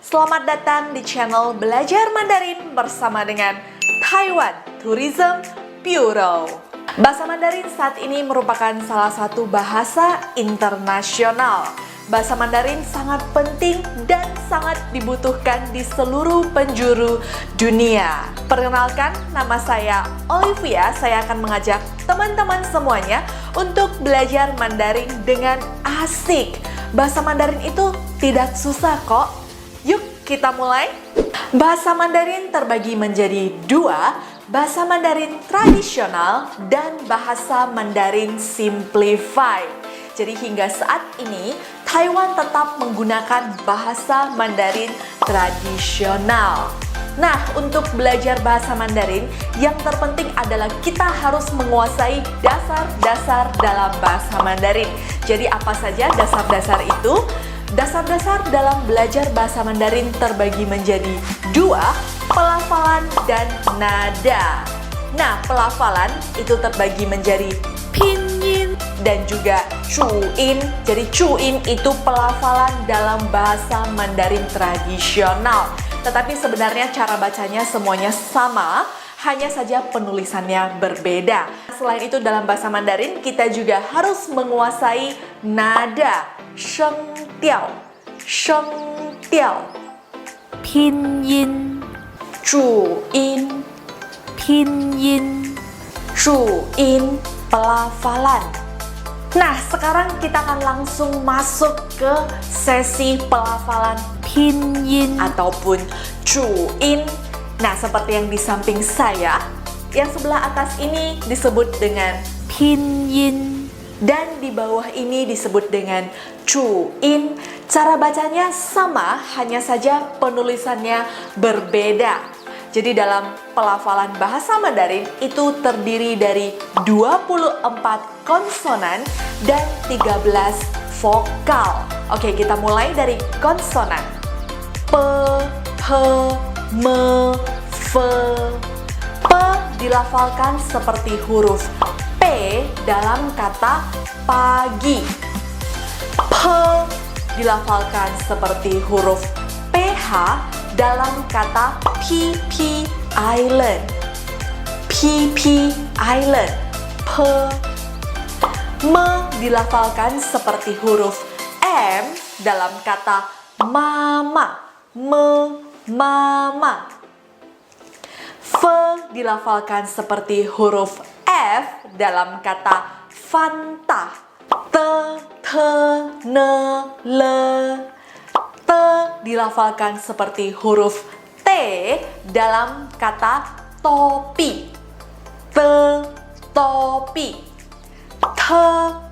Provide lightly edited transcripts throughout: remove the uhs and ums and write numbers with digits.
Selamat datang di channel Belajar Mandarin bersama dengan Taiwan Tourism Bureau. Bahasa Mandarin saat ini merupakan salah satu bahasa internasional. Bahasa Mandarin sangat penting dan sangat dibutuhkan di seluruh penjuru dunia. Perkenalkan, nama saya Olivia. Saya akan mengajak teman-teman semuanya untuk belajar Mandarin dengan asik. Bahasa Mandarin itu tidak susah kok. Yuk kita mulai. Bahasa Mandarin terbagi menjadi dua, bahasa Mandarin tradisional dan bahasa Mandarin simplified. Jadi hingga saat ini Taiwan tetap menggunakan bahasa Mandarin tradisional. Nah, untuk belajar bahasa Mandarin, yang terpenting adalah kita harus menguasai dasar-dasar dalam bahasa Mandarin. Jadi apa saja dasar-dasar itu? Dasar-dasar dalam belajar bahasa Mandarin terbagi menjadi dua, pelafalan dan nada. Nah, pelafalan itu terbagi menjadi pinyin dan juga cuin. Jadi cuin itu pelafalan dalam bahasa Mandarin tradisional. Tetapi sebenarnya cara bacanya semuanya sama, hanya saja penulisannya berbeda. Selain itu dalam bahasa Mandarin kita juga harus menguasai nada, sheng tiao, pinyin, cuin, pelafalan. Nah, sekarang kita akan langsung masuk ke sesi pelafalan pinyin ataupun cuin. Nah, seperti yang di samping saya, yang sebelah atas ini disebut dengan pinyin dan di bawah ini disebut dengan cuin. Cara bacanya sama, hanya saja penulisannya berbeda. Jadi dalam pelafalan bahasa Mandarin itu terdiri dari 24 konsonan dan 13 vokal. Oke, kita mulai dari konsonan. P, H, M, F. P dilafalkan seperti huruf P dalam kata pagi. P dilafalkan seperti huruf PH dalam kata PP Island. PP Island. P. M dilafalkan seperti huruf M dalam kata mama. Mama. F dilafalkan seperti huruf F dalam kata Fanta. T, N, L. T dilafalkan seperti huruf T dalam kata topi. T, topi. T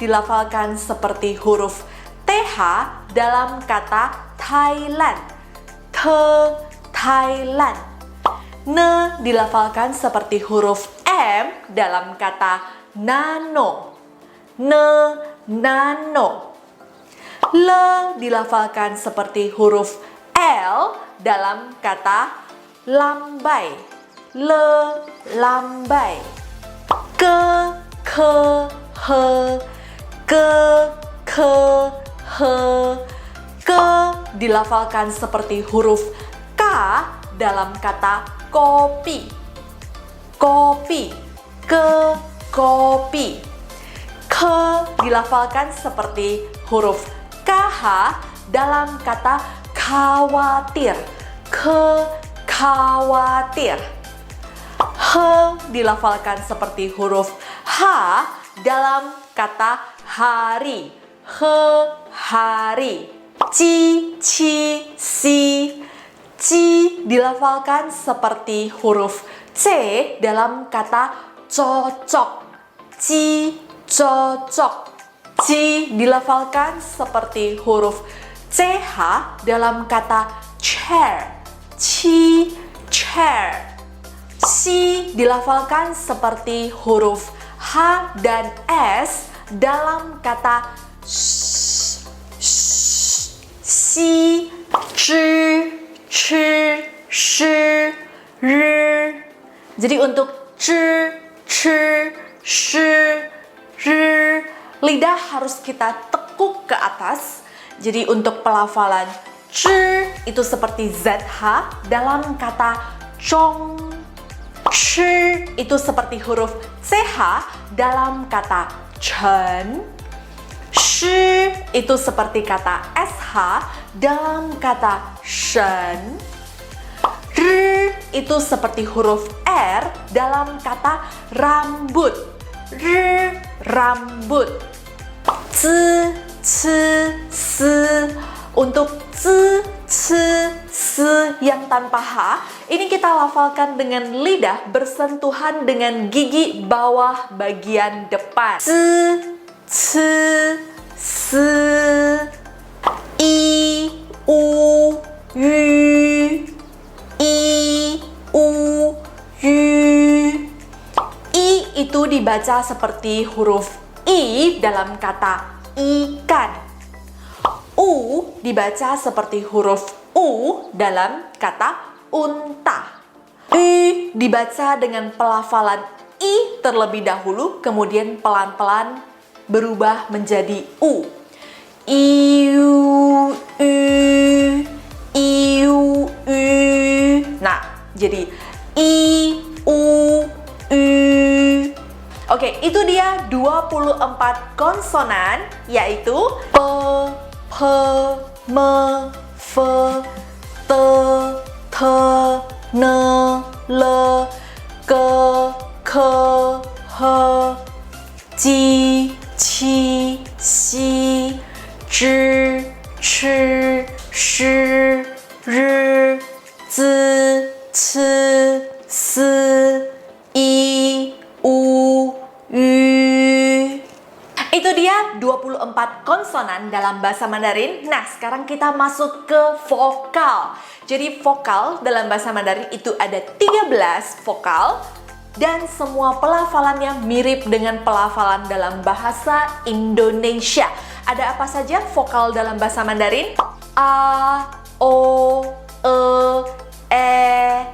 dilafalkan seperti huruf TH dalam kata Thailand. T, Thailand. N dilafalkan seperti huruf M dalam kata nano. N, nano. L dilafalkan seperti huruf L dalam kata lambai. L, lambai. K, H. K, H. K dilafalkan seperti huruf K dalam kata kopi. Kopi. K, kopi. K dilafalkan seperti huruf KH dalam kata khawatir. Khawatir. H dilafalkan seperti huruf H dalam kata hari. Hari. Ci, si. Ci dilafalkan seperti huruf C dalam kata cocok. Ci, cocok. Ci dilafalkan seperti huruf CH dalam kata chair. Ci, chair. Si dilafalkan seperti huruf H dan S dalam kata si, shi, r. Jadi untuk shi, r, lidah harus kita tekuk ke atas. Jadi untuk pelafalan 知 itu seperti ZH dalam kata chong. Shi itu seperti huruf CH dalam kata chen. Shi itu seperti kata SH dalam kata shen. R itu seperti huruf R dalam kata rambut. R, rambut. Z, c, s. Untuk z, c, s yang tanpa H, ini kita lafalkan dengan lidah bersentuhan dengan gigi bawah bagian depan. Z, c, s. I, u, yu. I, u, yu. I itu dibaca seperti huruf I dalam kata ikan. U dibaca seperti huruf U dalam kata unta. U dibaca dengan pelafalan I terlebih dahulu, kemudian pelan-pelan berubah menjadi U. Iu, u, iu, u. Nah, jadi I, U, U. Oke, itu dia 24 konsonan, yaitu P, P, M, F, T, T, N, L, K, K, H, J, Q, X, Z, Ch, Sh, R, Z, C, S, I, U, Yu. Itu dia 24 konsonan dalam bahasa Mandarin. Nah, sekarang kita masuk ke vokal. Jadi vokal dalam bahasa Mandarin itu ada 13 vokal dan semua pelafalannya mirip dengan pelafalan dalam bahasa Indonesia. Ada apa saja vokal dalam bahasa Mandarin? A, O, E,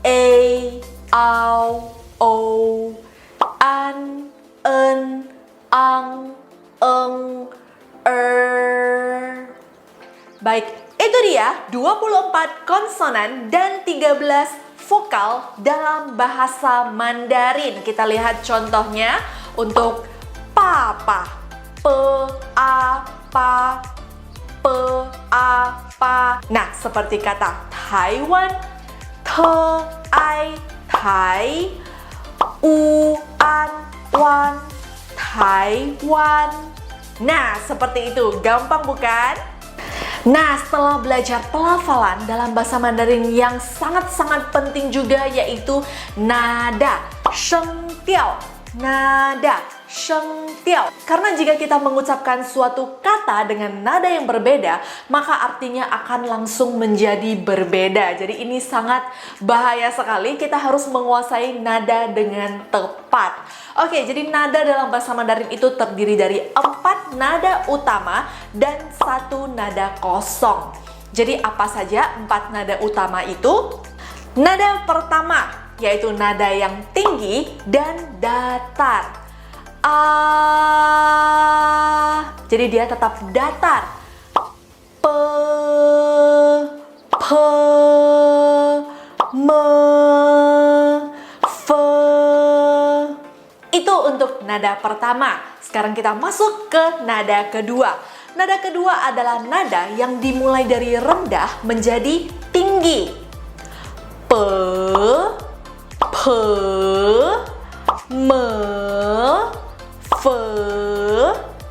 I, au, o, an, en, ang, eng, Baik, itu dia 24 konsonan dan 13 vokal dalam bahasa Mandarin. Kita lihat contohnya untuk papa, pa, P, A, pa. Nah, seperti kata Taiwan, Thai, Wan, Taiwan. Nah, seperti itu. Gampang bukan? Nah, setelah belajar pelafalan dalam bahasa Mandarin yang sangat-sangat penting juga, yaitu nada, sheng tiao. Nada, sheng tiao. Karena jika kita mengucapkan suatu kata dengan nada yang berbeda, maka artinya akan langsung menjadi berbeda. Jadi ini sangat bahaya sekali. Kita harus menguasai nada dengan tepat. Oke, jadi nada dalam bahasa Mandarin itu terdiri dari 4 nada utama dan 1 nada kosong. Jadi apa saja 4 nada utama itu? Nada pertama yaitu nada yang tinggi dan datar. Jadi dia tetap datar. P, M, F. Itu untuk nada pertama. Sekarang kita masuk ke nada kedua. Nada kedua adalah nada yang dimulai dari rendah menjadi tinggi. P, M, F.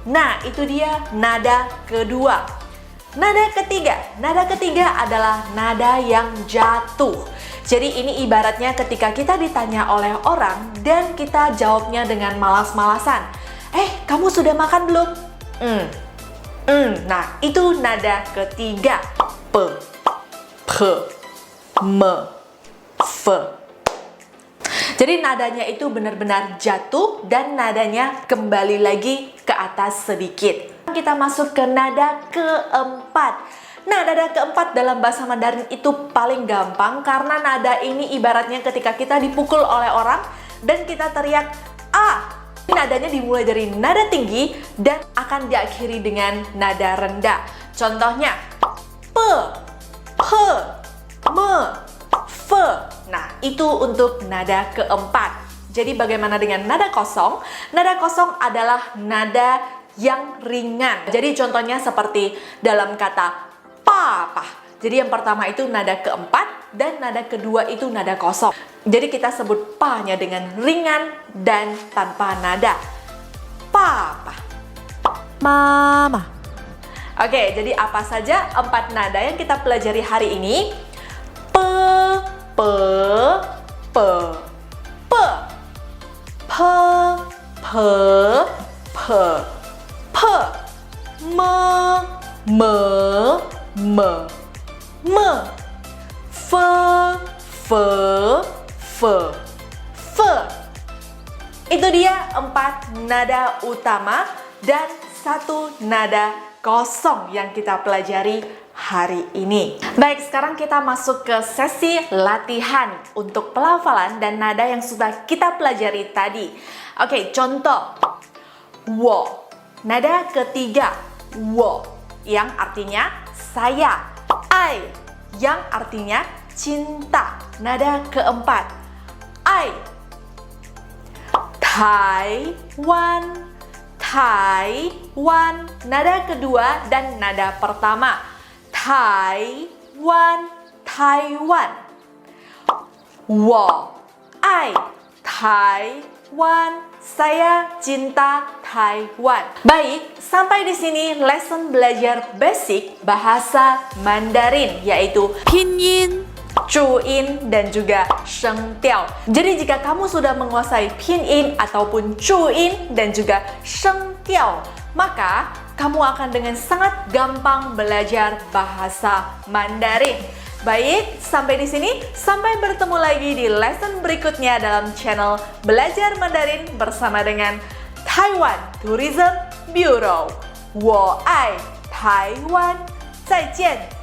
Nah, itu dia nada kedua. Nada ketiga adalah nada yang jatuh. Jadi ini ibaratnya ketika kita ditanya oleh orang dan kita jawabnya dengan malas-malasan. Kamu sudah makan belum? Nah, itu nada ketiga. P, M, F. Jadi nadanya itu benar-benar jatuh dan nadanya kembali lagi ke atas sedikit. Kita masuk ke nada keempat. Nah, nada keempat dalam bahasa Mandarin itu paling gampang karena nada ini ibaratnya ketika kita dipukul oleh orang dan kita teriak A. Nadanya dimulai dari nada tinggi dan akan diakhiri dengan nada rendah. Contohnya pe, pe, me, fe. Nah, itu untuk nada keempat. Jadi bagaimana dengan nada kosong? Nada kosong adalah nada yang ringan. Jadi contohnya seperti dalam kata papa. Jadi yang pertama itu nada keempat dan nada kedua itu nada kosong. Jadi kita sebut pa-nya dengan ringan dan tanpa nada. Papa, mama. Oke, jadi apa saja 4 nada yang kita pelajari hari ini? Pe, pe, pe, pe, pe, pe, pe, pe, me, me, me, me, fe, fe, fe, fe. Itu dia 4 nada utama dan 1 nada kosong yang kita pelajari hari ini. Baik, sekarang kita masuk ke sesi latihan untuk pelafalan dan nada yang sudah kita pelajari tadi. Oke, contoh. Wo. Nada ketiga. Wo. Yang artinya saya. Ai. Yang artinya cinta. Nada keempat. Ai. Taiwan. Taiwan. Nada kedua dan nada pertama. Taiwan. Taiwan. Wo ai Taiwan. Saya cinta Taiwan. Baik, sampai di sini lesson belajar basic bahasa Mandarin, yaitu pinyin, Zhuyin, dan juga shengtiao. Jadi jika kamu sudah menguasai pinyin ataupun Zhuyin dan juga shengtiao, maka kamu akan dengan sangat gampang belajar bahasa Mandarin. Baik, sampai di sini. Sampai bertemu lagi di lesson berikutnya dalam channel Belajar Mandarin bersama dengan Taiwan Tourism Bureau. 我爱台湾，再见。